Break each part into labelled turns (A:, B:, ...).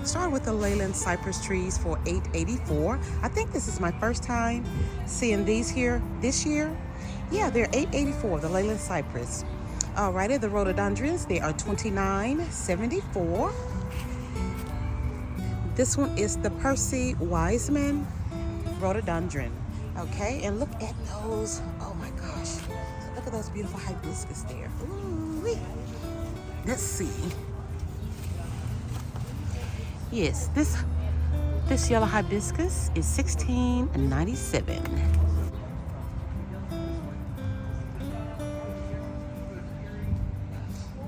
A: Started with the Leyland cypress trees for $8.84. I think this is my first time seeing these here this year. Yeah, they're $8.84, the Leyland cypress. Alrighty, the rhododendrons, they are $29.74. This one is the Percy Wiseman rhododendron. Okay, and look at those. Oh my gosh, look at those beautiful hibiscus there. Ooh-wee. Let's see. Yes, this yellow hibiscus is $16.97.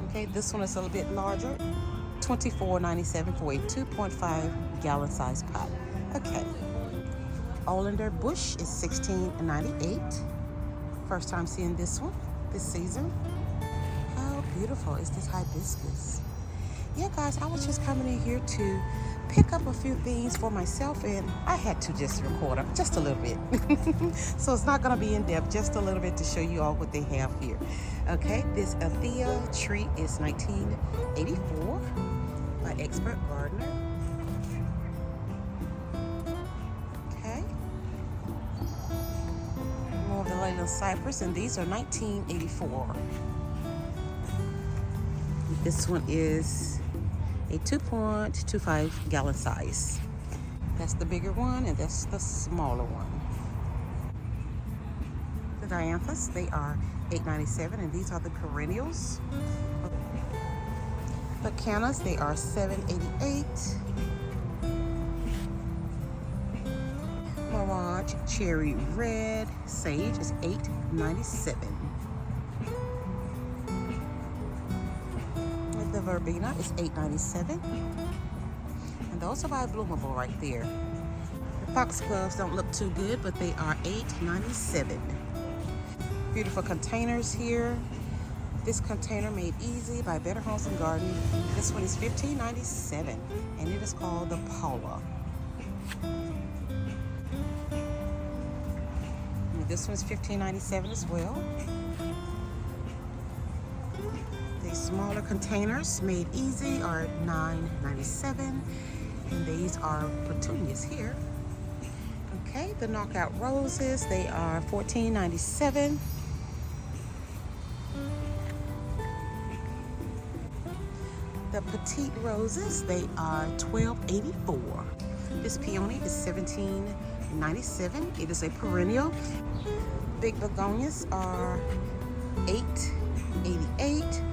A: Okay, this one is a little bit larger, $24.97 for a 2.5 gallon size pot. Okay, Oleander bush is $16.98. First time seeing this one this season. How beautiful is this hibiscus? Yeah, guys, I was just coming in here to pick up a few things for myself, and I had to just record them just a little bit. So it's not going to be in depth, just a little bit to show you all what they have here. Okay, this Althea tree is $19.84 by Expert Gardener. Okay, more of the Leyland cypress, and these are $19.84. This one is a 2.25 gallon size. That's the bigger one, and that's the smaller one. The dianthus, they are $8.97, and these are the perennials. The cannas, they are $7.88. Mirage cherry red sage is $8.97. The verbena is $8.97, and those are by Bloomable right there. The foxgloves don't look too good, but they are $8.97. Beautiful containers here. This container made easy by Better Homes and Garden. This one is $15.97, and it is called the Paula. And this one is $15.97 as well. Smaller containers made easy are $9.97, and these are petunias here. Okay, the knockout roses, they are $14.97. The petite roses, they are $12.84. This peony is $17.97. It is a perennial. Big begonias are $8.88.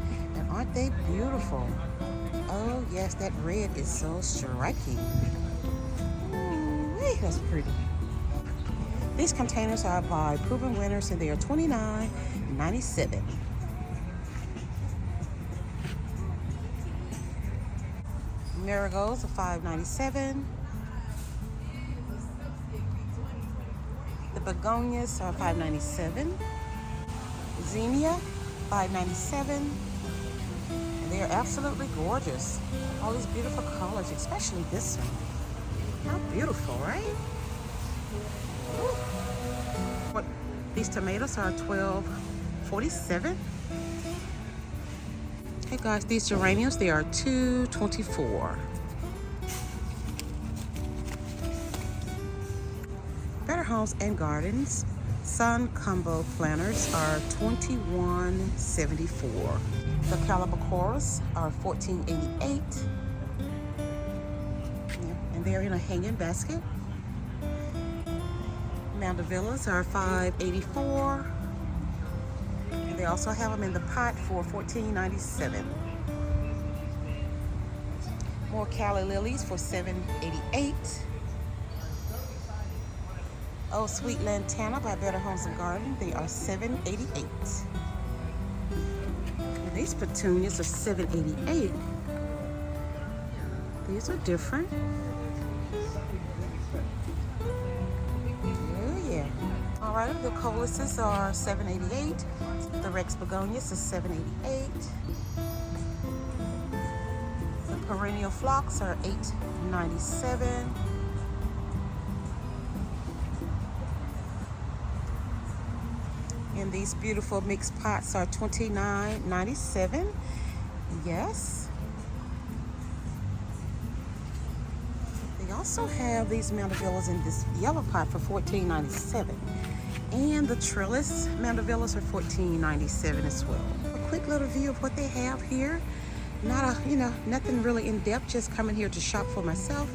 A: Aren't they beautiful? Oh yes, that red is so striking. Ooh, that's pretty. These containers are by Proven Winners, and they are $29.97. Marigolds are $5.97. The begonias are $5.97. Zinnia, $5.97. They are absolutely gorgeous. All these beautiful colors, especially this one. How beautiful, right? Ooh. What? These tomatoes are $12.47. Hey guys, these geraniums, they are $2.24. Better Homes and Gardens Sun Combo planters are $21.74. The Calabacoras are $14.88. And they're in a hanging basket. Mandavillas are $5.84. And they also have them in the pot for $14.97. More Calla lilies for $7.88. Oh, Sweet Lantana by Better Homes and Garden, they are $7.88. And these petunias are $7.88. These are different. Oh yeah. All right, the coluses are $7.88. The Rex begonias is $7.88. The perennial phlox are $8.97. And these beautiful mixed pots are $29.97. Yes. They also have these mandevillas in this yellow pot for $14.97. And the trellis mandevillas are $14.97 as well. A quick little view of what they have here. Not nothing really in depth, just coming here to shop for myself.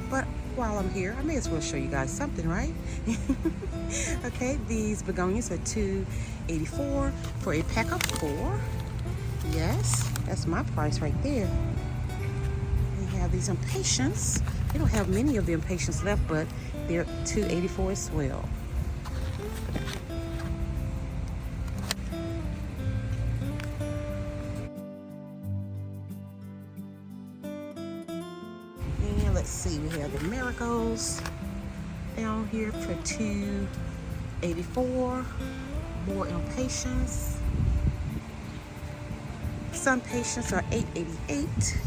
A: But while I'm here, I may as well show you guys something, right? Okay, these begonias are $2.84 for a pack of 4. Yes, that's my price right there. We have these impatiens. We don't have many of the impatiens left, but they're $2.84 as well. And let's see, we have the marigolds down here for $2.84. More impatiens. Some patients are $8.88.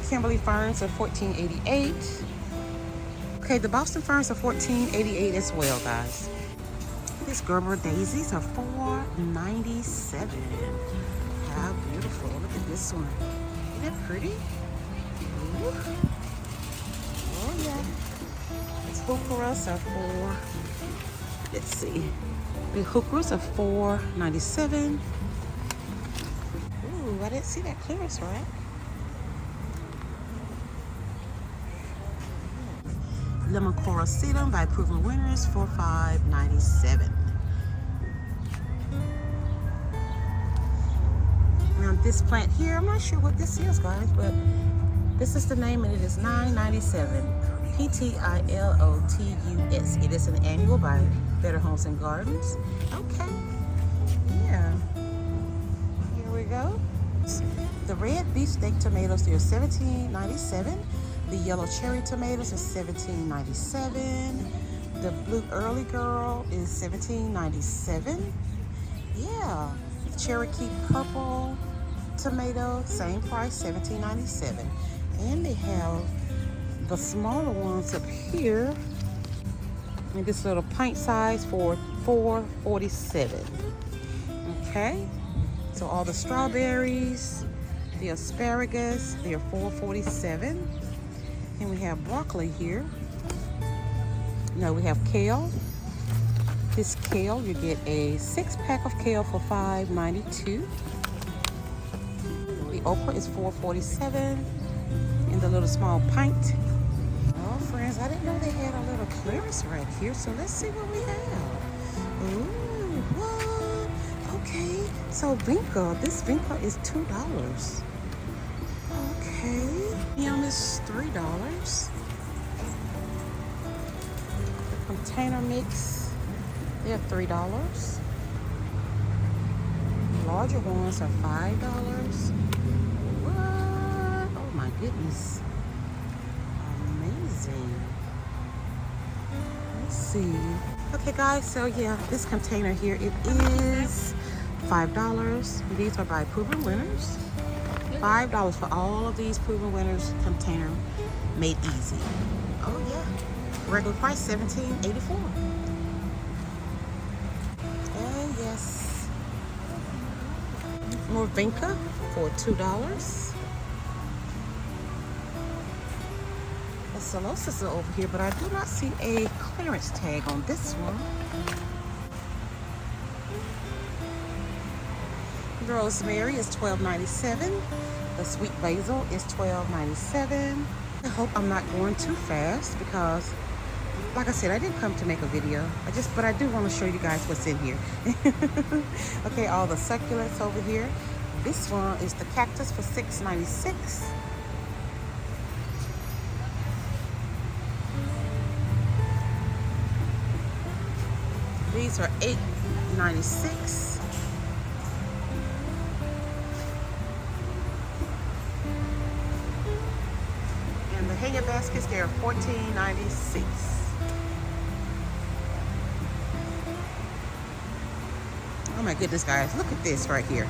A: Kimberly ferns are $14.88. Okay, the Boston ferns are $14.88 as well, guys. These Gerber daisies are $4.97. How beautiful. Look at this one. Isn't that pretty? Ooh. Oh, yeah. These heucheras are let's see. The heucheras are $4.97. Ooh, I didn't see that clearance rack. Lemon coral sedum by Proven Winners for $5.97. Now this plant here, I'm not sure what this is, guys, but this is the name and it is $9.97. Petilotus. It is an annual by Better Homes and Gardens. Okay. Yeah. Here we go. The red beefsteak tomatoes, they're $17.97. The yellow cherry tomatoes are $17.97. The blue early girl is $17.97. Yeah. Cherokee purple tomato, same price, $17.97. And they have the smaller ones up here in this little pint size for $4.47. Okay, so all the strawberries, the asparagus, they're $4.47. And we have broccoli here. No, we have kale. This kale, you get a 6-pack of kale for $5.92. The okra is $4.47 in the little small pint. Oh, friends, I didn't know they had a little clearance rack here, so let's see what we have. Ooh, what? Okay, so vinca. This vinca is $2. Okay, yum is $3. The container mix, they're $3. Larger ones are $5. What? Oh my goodness. Amazing. Let's see. Okay guys, so yeah, this container here, it is $5. These are by Proven Winners. $5 for all of these Proven Winners container made easy. Oh yeah. Regular price $17.84. And yes, more vinca for $2. The Celosus are over here, but I do not see a clearance tag on this one. The rosemary is $12.97. The sweet basil is $12.97. I hope I'm not going too fast because, like I said, I didn't come to make a video. But I do want to show you guys what's in here. Okay, all the succulents over here. This one is the cactus for $6.96. These are $8.96. And the hanger baskets, they're $14.96. Oh my goodness, guys, look at this right here.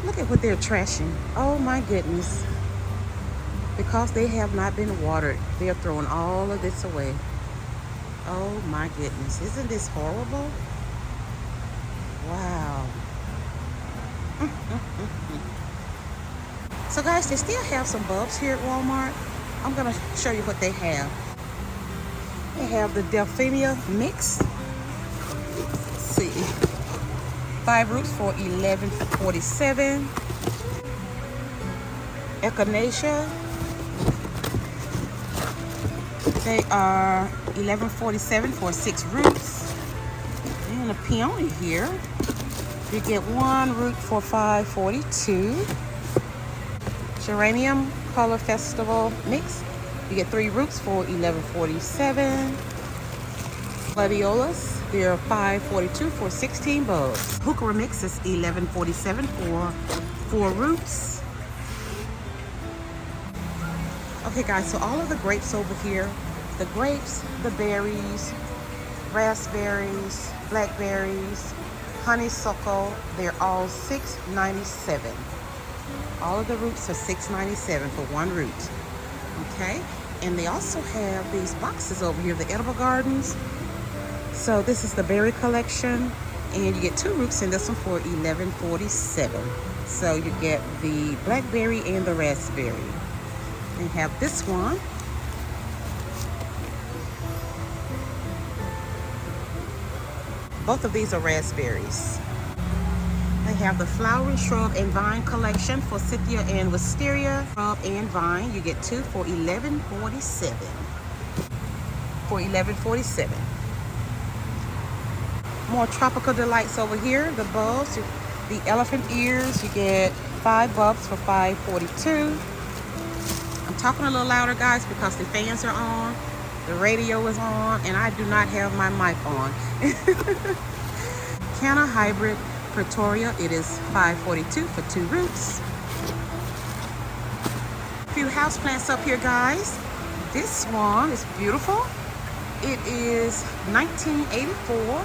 A: Look at what they're trashing. Oh my goodness. Because they have not been watered, they're throwing all of this away. Oh my goodness, isn't this horrible? Wow. So guys, they still have some bulbs here at Walmart. I'm gonna show you what they have. They have the Delphinium mix. Let's see, 5 roots for $11.47. Echinacea, they are $11.47 for 6 roots. And a Peony here, you get 1 root for $5.42. Geranium Color Festival mix, you get 3 roots for $11.47. Gladiolas, they're $5.42 for 16 bulbs. Heuchera mix is $11.47 for 4 roots. Okay guys, so all of the grapes over here, the grapes, the berries, raspberries, blackberries, honeysuckle, they're all $6.97. All of the roots are $6.97 for 1 root. Okay, and they also have these boxes over here, the edible gardens. So this is the berry collection, and you get 2 roots in this one for $11.47. So you get the blackberry and the raspberry. They have this one. Both of these are raspberries. They have the flowery shrub and vine collection for Cynthia and Wisteria. Shrub and vine, you get 2 for $11.47. For $11.47. More tropical delights over here. The bulbs, the elephant ears, you get 5 bulbs for $5.42. I'm talking a little louder, guys, because the fans are on, the radio is on, and I do not have my mic on. Canna Hybrid Pretoria, it is $5.42 for 2 roots. A few houseplants up here, guys. This one is beautiful. It is $19.84.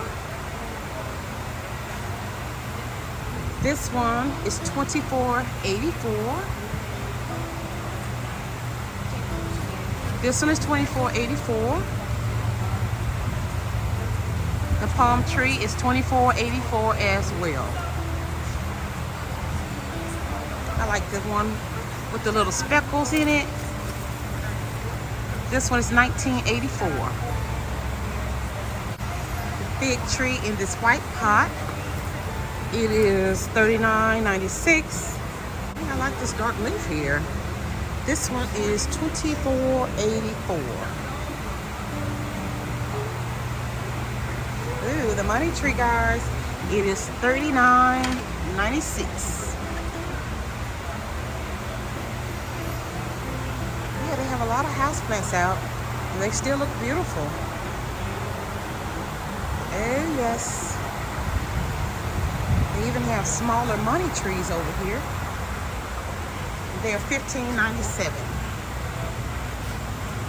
A: This one is $24.84. This one is $24.84. The palm tree is $24.84 as well. I like this one with the little speckles in it. This one is $19.84. The fig tree in this white pot, it is $39.96. I like this dark leaf here. This one is $24.84. Ooh, the money tree, guys, it is $39.96. Yeah, they have a lot of houseplants out, and they still look beautiful. Oh yes. They even have smaller money trees over here. They're $15.97.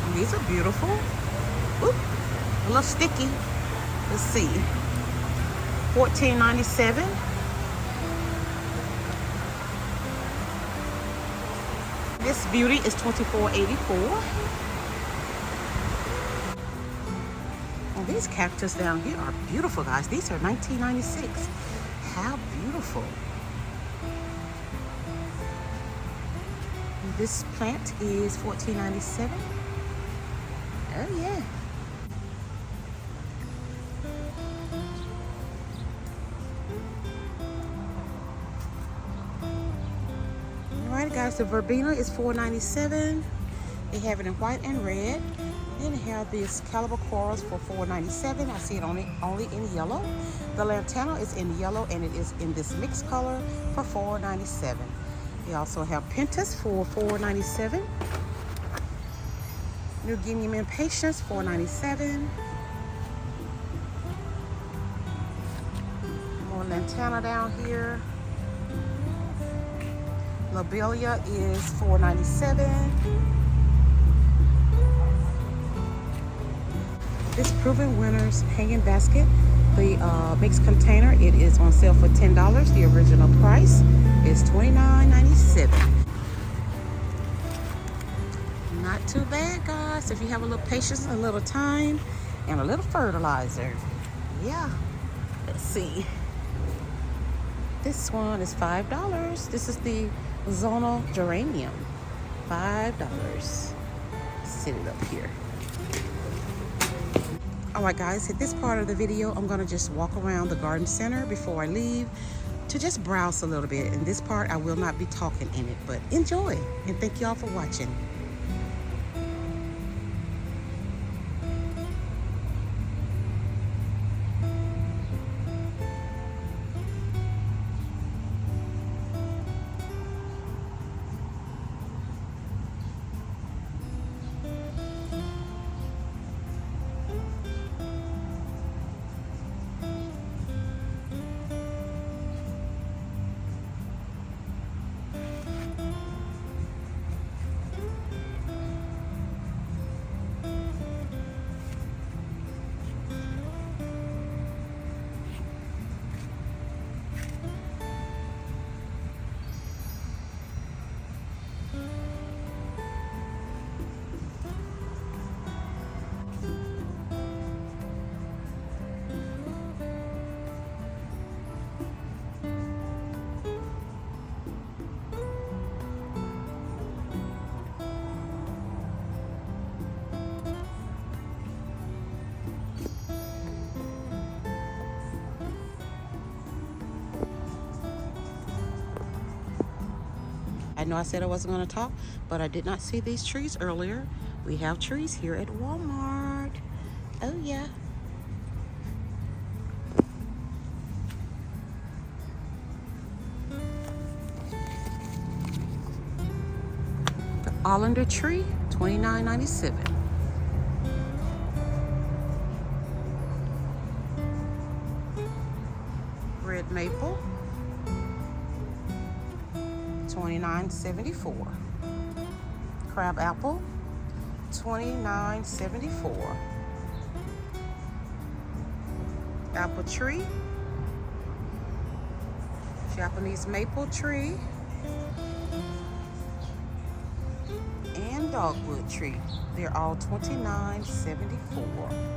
A: And these are beautiful. Oop, a little sticky. Let's see. $14.97. This beauty is $24.84. And these cactus down here are beautiful, guys. These are $19.96. How beautiful. This plant is $14.97. Oh yeah. Alright guys, the verbena is $4.97. They have it in white and red. Then they have these caliber corals for $4.97. I see it only in yellow. The lantana is in yellow, and it is in this mixed color for $4.97. They also have pentas for $4.97. New Guinea impatiens, $4.97. More lantana down here. Lobelia is $4.97. This Proven Winners hanging basket, the mixed container, it is on sale for $10. The original price is $29.97. Not too bad, guys, if you have a little patience, a little time, and a little fertilizer. Yeah. Let's see. This one is $5. This is the zonal geranium. $5. Sit it up here. All right, guys, at this part of the video, I'm gonna just walk around the garden center before I leave to just browse a little bit. In this part, I will not be talking in it, but enjoy, and thank y'all for watching. I know I said I wasn't going to talk, but I did not see these trees earlier. We have trees here at Walmart. Oh, yeah. The Allender tree, $29.97. Red maple, $29.74. Crab apple, $29.74. Apple tree, Japanese maple tree, and dogwood tree. They're all $29.74.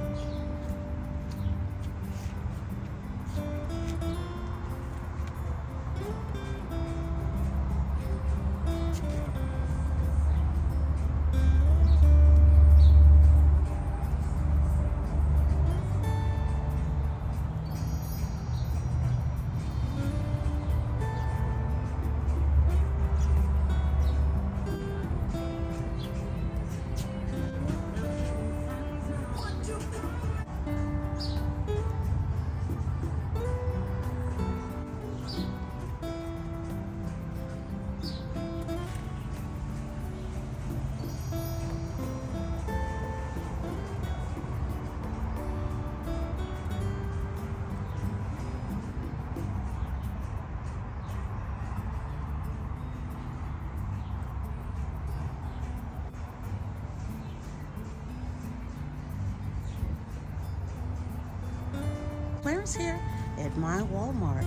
A: Clearance here at my Walmart.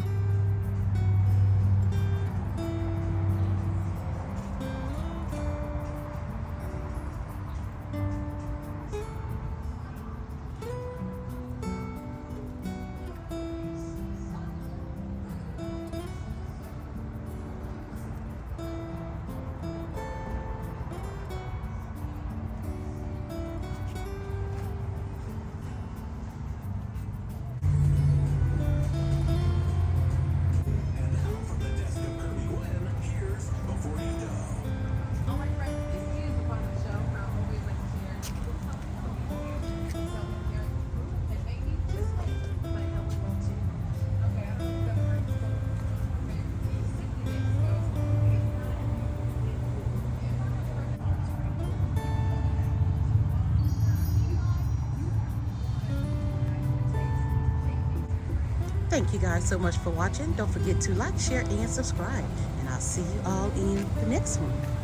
A: Thank you guys so much for watching. Don't forget to like, share, and subscribe. And I'll see you all in the next one.